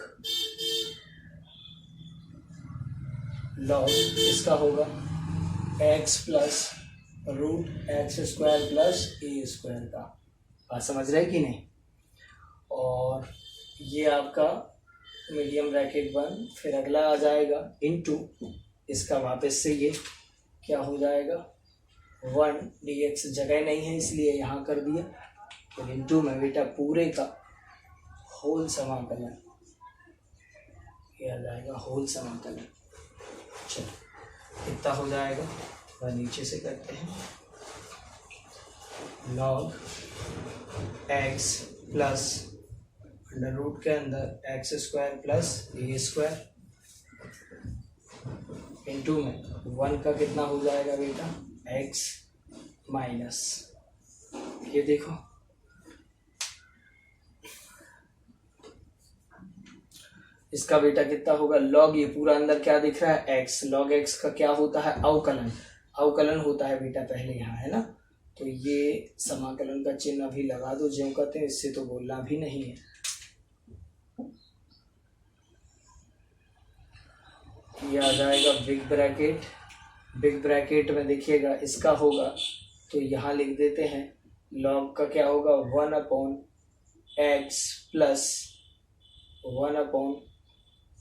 किसका होगा x plus root x square plus a square का। बात समझ रहे कि नहीं। और ये आपका मीडियम ब्रैकेट 1, फिर अगला आ जाएगा इनटू, इसका वापस से ये क्या हो जाएगा 1 dx, जगह नहीं है इसलिए यहाँ कर दिया। फिर इनटू में बेटा पूरे का होल समाकलन, ये आ जाएगा होल समाकलन। चलो कितना हो जाएगा, वह नीचे से करते हैं, log x plus under root के अंदर x square plus a square into में 1 का कितना हो जाएगा बेटा x माइनस, ये देखो इसका बेटा कितना होगा log, ये पूरा अंदर क्या दिख रहा है x, log x का क्या होता है अवकलन, अवकलन होता है बेटा पहले यहाँ, है ना। तो ये समाकलन का चिन्ह अभी लगा दो ज्यों कहते हैं, इससे तो बोलना भी नहीं है। ये आ जाएगा बिग ब्रैकेट में देखिएगा इसका होगा, तो यहाँ लिख देते हैं log का क्या होगा 1 upon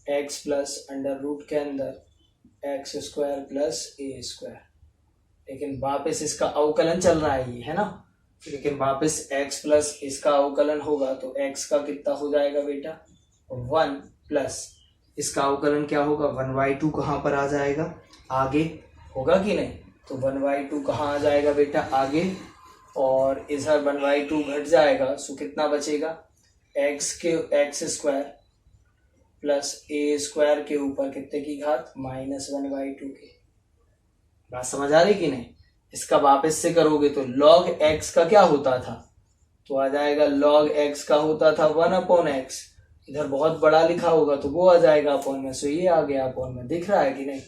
x plus under root के अंदर x square plus a square. लेकिन वापस इसका अवकलन चल रहा है ये, है ना। लेकिन वापस x प्लस इसका अवकलन होगा तो x का कितना हो जाएगा बेटा 1 प्लस इसका अवकलन क्या होगा 1/2, कहाँ पर आ जाएगा आगे, होगा कि नहीं। तो 1/2 कहाँ आ जाएगा बेटा आगे, और इधर 1/2 घट जाएगा, सो कितना बचेगा x square plus a square के ऊपर कितने की घात -1/2 की। बात समझ आ रही कि नहीं। इसका वापस से करोगे तो log x का क्या होता था, तो आ जाएगा log x का होता था 1 अपॉन एक्स, इधर बहुत बड़ा लिखा होगा तो वो आ जाएगा अपॉन में, सो ये आ गया अपॉन में, दिख रहा है कि नहीं।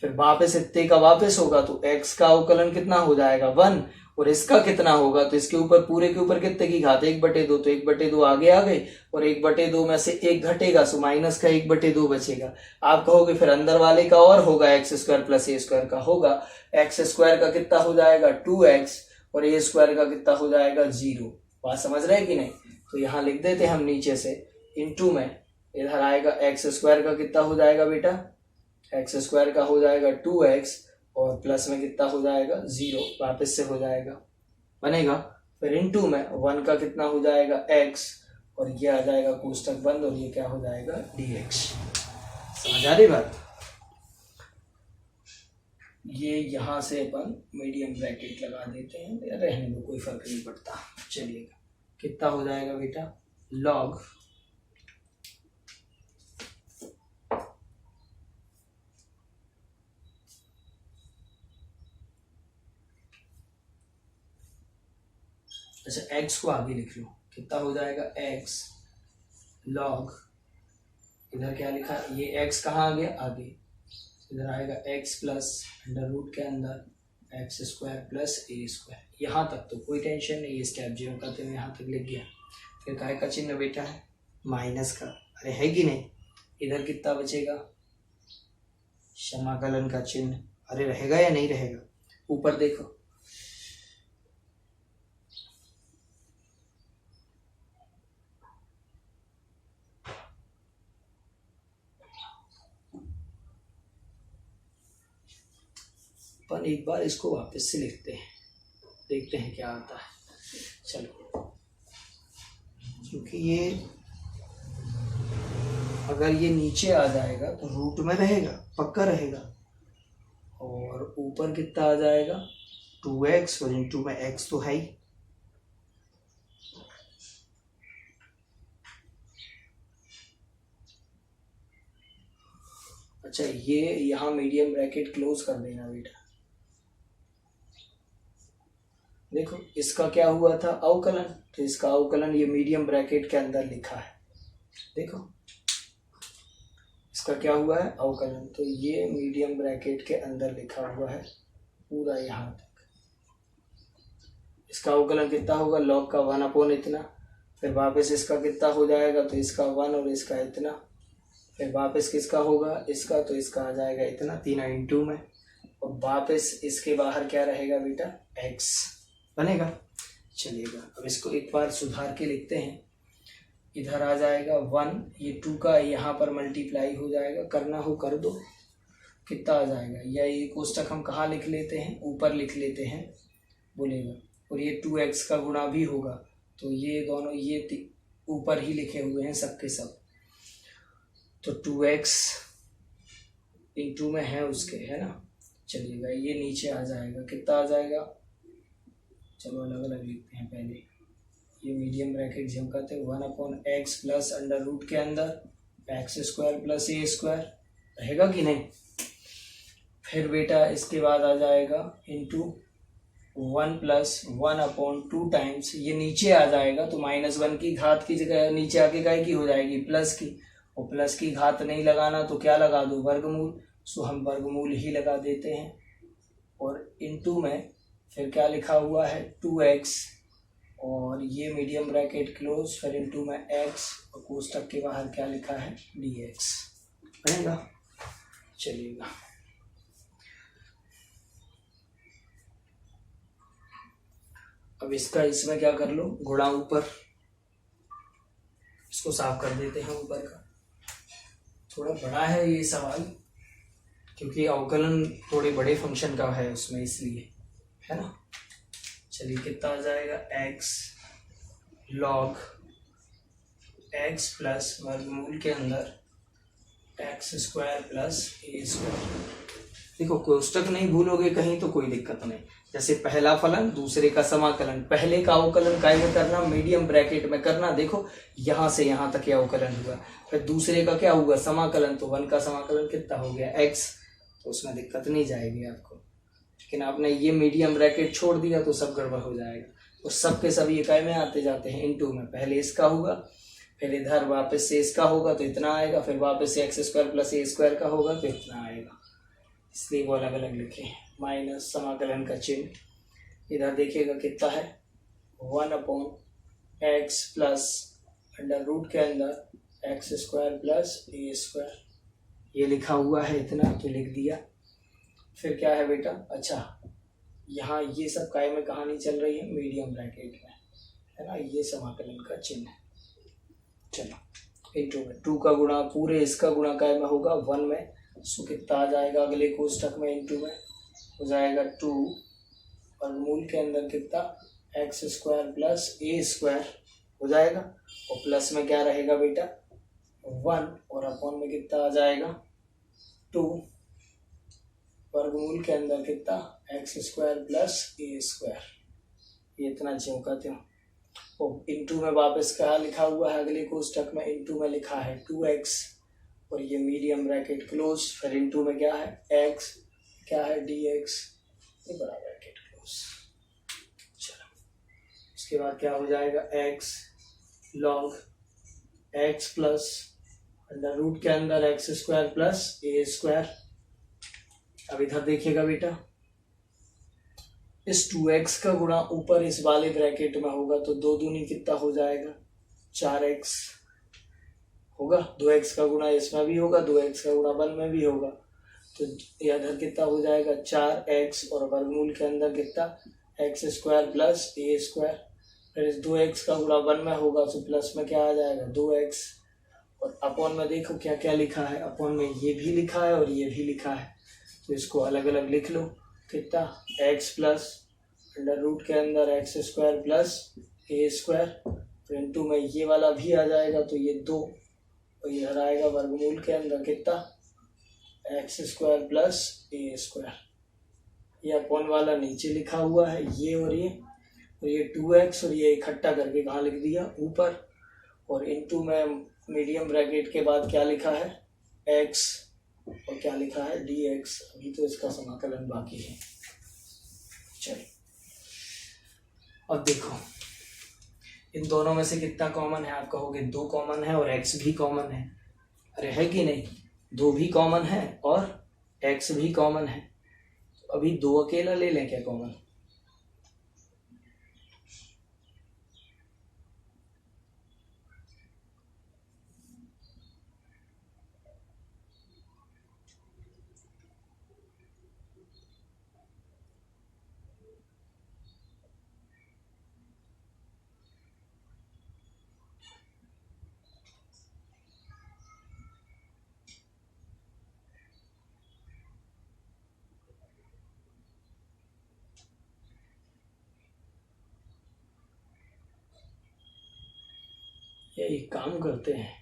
फिर वापस इतने का वापस होगा तो x का अवकलन कितना हो जाएगा 1, और इसका कितना होगा तो इसके ऊपर पूरे के ऊपर कितने की घात 1/2, तो 1/2 आगे आ गए, और 1/2 में से 1 घटेगा, सो माइनस का 1/2 बचेगा। आप कहोगे फिर अंदर वाले का और होगा x square plus a square का होगा, एक्स स्क्वायर का कितना हो जाएगा 2x, और ए स्क्वायर का कितना हो जाएगा 0। बात समझ रहे कि नहीं। तो यहाँ लिख देते हम नीचे से इनटू में, इधर आएगा एक्स स्क्वायर का कितना हो जाएगा बेटा, एक्स स्क्वायर का हो जाएगा 2x, और प्लस में कितना हो जाएगा 0, वापस से हो जाएगा बनेगा। फिर इनटू में 1 का कितना हो जाएगा x, और ये आ जाएगा कोष्टक बंद, और ये क्या हो जाएगा dx। समझ आ रही बात। ये यहाँ से अपन मीडियम ब्रैकेट लगा देते हैं, रहने में कोई फर्क नहीं पड़ता। चलिएगा कितना हो जाएगा बेटा log अच्छा x को आगे लिख लो, कितना हो जाएगा x log, इधर क्या लिखा ये x कहाँ आ गया आगे, इधर आएगा x प्लस अंडर रूट के अंदर x square plus a square. यहाँ तक तो कोई टेंशन नहीं, ये स्टेप जीरो का तो यहाँ तक लिख गया। फिर काय का चिन्ह बेटा है माइनस का, अरे है कि नहीं। इधर कितना बचेगा समाकलन का चिन्ह, अरे रहेगा या नहीं रहेगा, ऊपर देखो अपन एक बार इसको वापस से लिखते हैं, देखते हैं क्या आता है। चलो, क्योंकि ये अगर ये नीचे आ जाएगा तो रूट में रहेगा, पक्का रहेगा, और ऊपर कितना आ जाएगा 2x, और इंटू में x तो है ही। अच्छा, ये यहाँ मीडियम ब्रैकेट क्लोज कर देना बेटा। देखो इसका क्या हुआ था, अवकलन, तो इसका अवकलन ये मीडियम ब्रैकेट के अंदर लिखा है। देखो इसका क्या हुआ है, अवकलन, तो ये मीडियम ब्रैकेट के अंदर लिखा हुआ है पूरा यहाँ तक। इसका अवकलन कितना होगा, log का 1 अपॉन इतना, फिर वापस इसका कितना हो जाएगा, तो इसका 1 और इसका इतना, फिर वापस किसका होगा, इसका, तो इसका आ जाएगा इतना, 3 इंटू में, और वापस इसके बाहर क्या रहेगा बेटा, x बनेगा। चलिएगा अब इसको एक बार सुधार के लिखते हैं। इधर आ जाएगा 1, ये 2 का यहाँ पर मल्टीप्लाई हो जाएगा, करना हो कर दो, कितना आ जाएगा, या ये कोष्टक हम कहाँ लिख लेते हैं, ऊपर लिख लेते हैं बोलेगा, और ये 2x का गुणा भी होगा, तो ये दोनों ये ऊपर ही लिखे हुए हैं सबके सब, तो 2x इंटू में है उसके, है ना। चलिएगा ये नीचे आ जाएगा, कितना आ जाएगा, चलो अलग अलग लिखते हैं पहले। ये मीडियम ब्रैकेट जो कहते हैं 1 upon x plus under root के अंदर x square plus a square, रहेगा कि नहीं। फिर बेटा इसके बाद आ जाएगा इंटू 1 प्लस 1 अपॉन 2 टाइम्स, ये नीचे आ जाएगा तो -1 की घात की जगह नीचे आके काय की हो जाएगी, प्लस की, और प्लस की घात नहीं लगाना तो क्या लगा दो, वर्गमूल, सो हम वर्गमूल ही लगा देते हैं। और इंटू में फिर क्या लिखा हुआ है 2x, और ये मीडियम ब्रैकेट क्लोज, फिर इंटू में x, और कोष्टक के बाहर क्या लिखा है dx, बनेगा। चलिएगा अब इसका इसमें क्या कर लो, गुणा ऊपर, इसको साफ कर देते हैं ऊपर का। थोड़ा बड़ा है ये सवाल, क्योंकि अवकलन थोड़े बड़े फंक्शन का है उसमें, इसलिए, है ना। चलिए कितना आ जाएगा, x log x प्लस वर्गमूल के अंदर x square plus a square. देखो कोष्टक नहीं भूलोगे कहीं तो कोई दिक्कत नहीं, जैसे पहला फलन दूसरे का समाकलन, पहले का अवकलन काय में करना, मीडियम ब्रैकेट में करना। देखो यहाँ से यहाँ तक यह अवकलन हुआ, फिर दूसरे का क्या हुआ, समाकलन, तो 1 का समाकलन कितना हो गया x, तो उसमें दिक्कत नहीं जाएगी आपको। लेकिन आपने ये मीडियम ब्रैकेट छोड़ दिया तो सब गड़बड़ हो जाएगा, तो सब के सब ये काय में आते जाते हैं इंटू में, पहले इसका होगा, फिर इधर वापस से इसका होगा तो इतना आएगा, फिर वापस से x square plus a square का होगा तो इतना आएगा, इसलिए वो अलग अलग लिखे, माइनस समाकलन का चिन्ह। इधर देखिएगा कितना है 1 upon x plus under root के अंदर x square plus a square, ये लिखा हुआ है इतना तो लिख दिया। फिर क्या है बेटा, अच्छा यहाँ ये सब काय में कहानी चल रही है, मीडियम ब्रैकेट में, है ना, ये समाकलन का चिन्ह है। चलो इंटू में 2 का गुणा, पूरे इसका गुणा काय में होगा 1 में, सो कितना आ जाएगा अगले कोष्टक में, इंटू में हो जाएगा 2 वर्गमूल के अंदर कितना, x square plus a square हो जाएगा, और प्लस में क्या रहेगा बेटा 1, और अपॉन में कितना आ जाएगा 2 वर्गमूल के अंदर कितना, x square plus a square, ये इतना ज्यों का त्यों। और इंटू में वापस क्या लिखा हुआ है अगले कोष्टक में, इंटू में लिखा है 2x, और ये मीडियम ब्रैकेट क्लोज, फिर इंटू में क्या है x, क्या है dx, ये बड़ा ब्रैकेट क्लोज। चलो इसके बाद क्या हो जाएगा, x log x plus under root के अंदर x square plus a square. अब इधर देखिएगा बेटा, इस 2x का गुणा ऊपर इस वाले ब्रैकेट में होगा तो 2 दूनी कितना हो जाएगा 4x होगा, 2x का गुणा इसमें भी होगा, 2x का गुणा 1 में भी होगा, तो इधर कितना हो जाएगा 4x, और वर्गमूल के अंदर कितना x square plus a square, फिर इस 2x का गुणा 1 में होगा तो प्लस में क्या आ जाएगा 2x, और अपॉन में देखो क्या क्या लिखा है, अपॉन में ये भी लिखा है और ये भी लिखा है, तो इसको अलग अलग लिख लो। कितना एक्स प्लस अंडर रूट के अंदर x square plus a square into में ये वाला भी आ जाएगा तो ये 2 और इधर आएगा वर्गमूल के अंदर कितना x square plus a square. ये अपॉन वाला नीचे लिखा हुआ है ये और ये 2x और ये इकट्ठा करके कहाँ लिख दिया ऊपर और इनटू में मीडियम ब्रैकेट के बाद क्या लिखा है x और क्या लिखा है dx। अभी तो इसका समाकलन बाकी है। चलो अब देखो इन दोनों में से कितना कॉमन है। आप कहोगे 2 कॉमन है और x भी कॉमन है। अरे है कि नहीं, 2 भी कॉमन है और x भी कॉमन है। तो अभी 2 अकेला ले लें क्या कॉमन। ये एक काम करते हैं,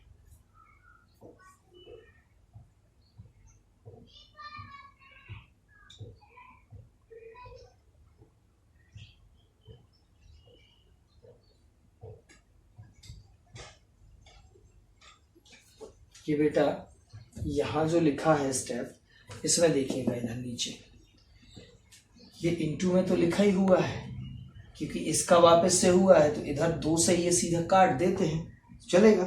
ये बेटा यहाँ जो लिखा है स्टेप इसमें देखिएगा इधर नीचे ये इनटू में तो लिखा ही हुआ है क्योंकि इसका वापस से हुआ है तो इधर 2 से ये सीधा काट देते हैं चलेगा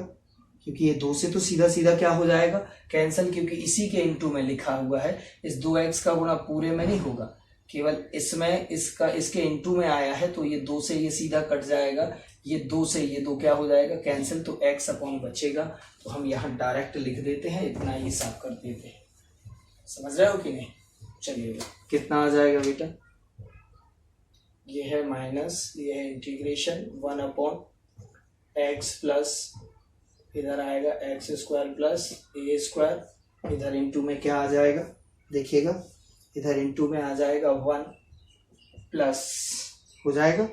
क्योंकि ये 2 से तो सीधा सीधा क्या हो जाएगा कैंसिल क्योंकि इसी के इनटू में लिखा हुआ है। इस 2x का गुणा पूरे में नहीं होगा केवल इसमें इसके इनटू में आया है तो ये 2 से ये सीधा कट जाएगा ये 2 से ये 2 क्या हो जाएगा कैंसिल तो x अपॉन बचेगा। तो हम यहाँ डायरेक्ट लिख देते हैं इतना ही साफ कर देते हैं। समझ रहे हो कि नहीं। चलिए कितना आ जाएगा बेटा ये है माइनस ये है इंटीग्रेशन 1 अपॉन एक्स प्लस इधर आएगा x square plus a square इधर इनटू में क्या आ जाएगा देखिएगा इधर इनटू में आ जाएगा 1 प्लस हो जाएगा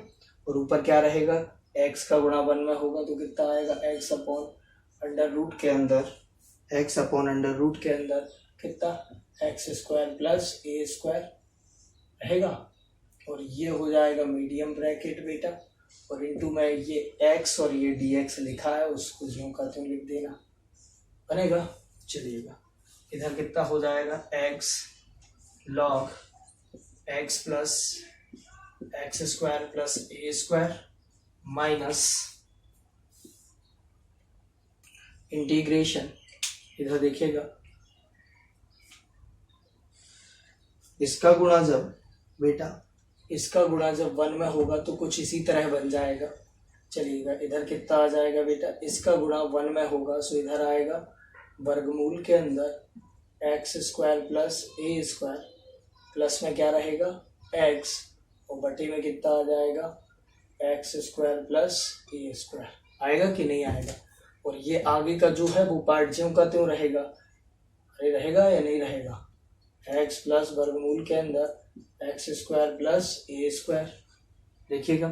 और ऊपर क्या रहेगा x का गुणा 1 में होगा तो कितना आएगा x अपॉन अंडर रूट के अंदर x अपॉन अंडर रूट के अंदर कितना x square plus a square रहेगा और ये हो जाएगा मीडियम ब्रैकेट बेटा और इनटू में ये x और ये dx लिखा है उसको ज्यों का त्यों लिख देना बनेगा। चलिएगा इधर कितना हो जाएगा x log x plus x square plus a square minus integration इधर देखिएगा इसका गुणा जब बेटा इसका गुणा जब 1 में होगा तो कुछ इसी तरह बन जाएगा। चलिएगा इधर कितना आ जाएगा बेटा इसका गुणा 1 में होगा सो इधर आएगा वर्गमूल के अंदर x square plus a square plus में क्या रहेगा x और बटे में कितना आ जाएगा x square plus a square आएगा कि नहीं आएगा। और ये आगे का जो है वो पार्ट ज्यों का त्यों रहेगा। अरे रहेगा या नहीं रहेगा x प्लस वर्गमूल के अंदर x square plus a square देखिएगा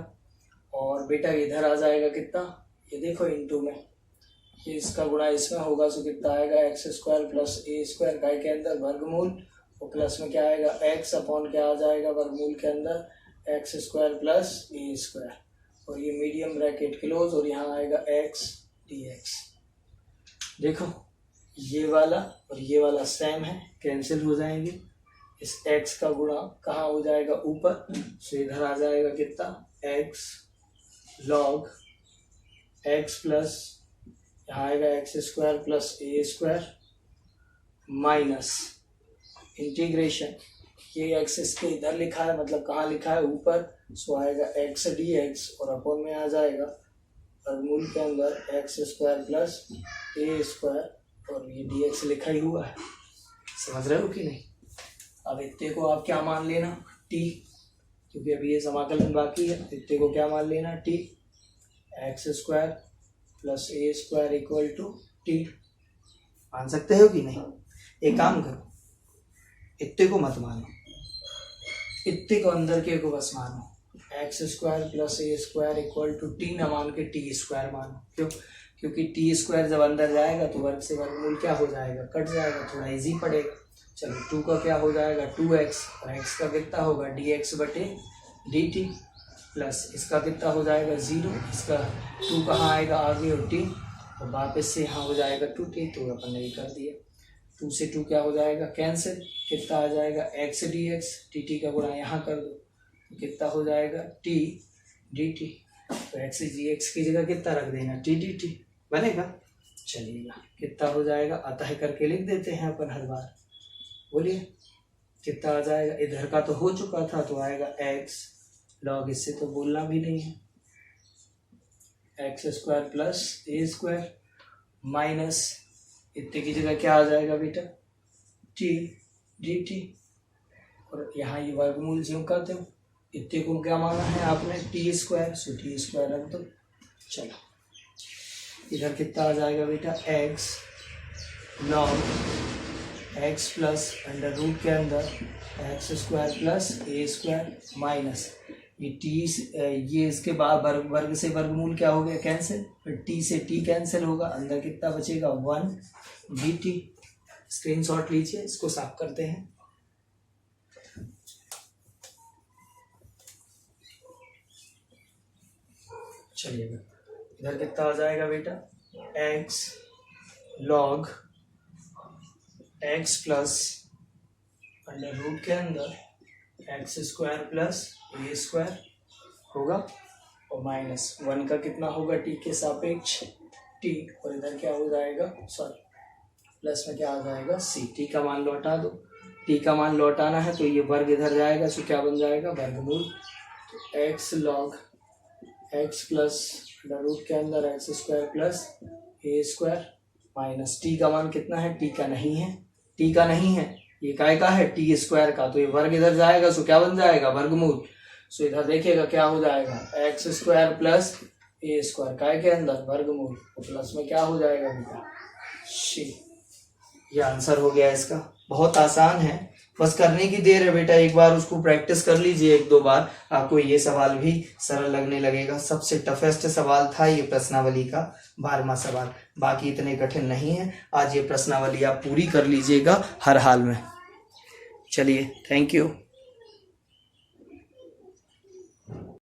और बेटा इधर आ जाएगा कितना ये देखो इनटू में ये इसका गुणा इसमें होगा सो कितना आएगा x square plus a square काय के अंदर वर्गमूल और प्लस में क्या आएगा x अपॉन क्या आ जाएगा वर्गमूल के अंदर x square plus a square और ये मीडियम ब्रैकेट क्लोज और यहाँ आएगा x dx। देखो ये वाला और ये वाला सेम है कैंसिल हो जाएंगे इस x का गुणा कहाँ हो जाएगा ऊपर सो इधर आ जाएगा कितना x log x प्लस यहाँ आएगा x square plus a square minus integration ये x इसके इधर लिखा है मतलब कहाँ लिखा है ऊपर सो आएगा x dx और अपॉन में आ जाएगा वर्गमूल के अंदर x square plus a square और ये dx लिखा ही हुआ है। समझ रहे हो कि नहीं। अब इतने को आप क्या मान लेना t क्योंकि अभी ये समाकलन बाकी है। इतने को क्या मान लेना t x square plus a square equal to t मान सकते हो कि नहीं। एक काम करो इतने को मत मानो इतने को अंदर के को बस मानो x square plus a square equal to t न मान के टी स्क्वायर मानो। क्यों? क्योंकि टी स्क्वायर जब अंदर जाएगा तो वर्ग से वर्गमूल क्या हो जाएगा, कट जाएगा, थोड़ा इजी पड़ेगा। चलो 2 का क्या हो जाएगा 2x और x का कितना होगा dx बटे dt प्लस इसका कितना हो जाएगा 0, इसका 2 कहाँ आएगा आगे और t और वापस से यहाँ हो जाएगा 2t, तो अपन ने ये कर दिया। 2 से 2 क्या हो जाएगा कैंसिल, कितना आ जाएगा x dx, dt का गुणा यहाँ कर दो तो कितना हो जाएगा t dt, तो x dx की जगह कितना रख देना t dt बनेगा। चलिएगा कितना हो जाएगा अतः करके लिख देते हैं अपन हर बार, बोलिए कितना आ जाएगा। इधर का तो हो चुका था तो आएगा x लॉग, इससे तो बोलना भी नहीं है, x square plus a square minus इतने की जगह क्या आ जाएगा बेटा टी डी टी, और यहाँ ये वर्गमूल जो करते हो इतने को क्या माना है आपने t square, so t square रख दो। चलो इधर कितना आ जाएगा बेटा x log x plus under root के अंदर x square plus a square minus ये टी, ये इसके बाद वर्ग से वर्गमूल क्या हो गया कैंसिल, फिर टी से टी कैंसिल होगा, अंदर कितना बचेगा 1 डी टी। स्क्रीनशॉट लीजिए, इसको साफ करते हैं। चलिएगा इधर कितना आ जाएगा बेटा x log x plus under root के अंदर x square plus a square होगा और माइनस 1 का कितना होगा टी के सापेक्ष टी, और इधर क्या हो जाएगा सॉरी प्लस में क्या आ जाएगा सी। टी का मान लौटा दो, टी का मान लौटाना है तो ये वर्ग इधर जाएगा, सो क्या बन जाएगा वर्गमूल। तो x log x plus under root के अंदर x square plus a square minus t का मान कितना है, टी का नहीं है, टी का नहीं है, ये काय का है टी स्क्वायर का, तो ये वर्ग इधर जाएगा, सो क्या बन जाएगा वर्गमूल। सो इधर देखिएगा क्या हो जाएगा x square plus a square काय के अंदर वर्गमूल, तो प्लस में क्या हो जाएगा बेटा शी। ये आंसर हो गया इसका, बहुत आसान है, बस करने की देर है बेटा, एक बार उसको प्रैक्टिस कर लीजिए 1-2 बार, आपको ये सवाल भी सरल लगने लगेगा। सबसे टफेस्ट सवाल था ये प्रश्नावली का 12वां सवाल, बाकी इतने कठिन नहीं है। आज ये प्रश्नावली आप पूरी कर लीजिएगा हर हाल में। चलिए थैंक यू।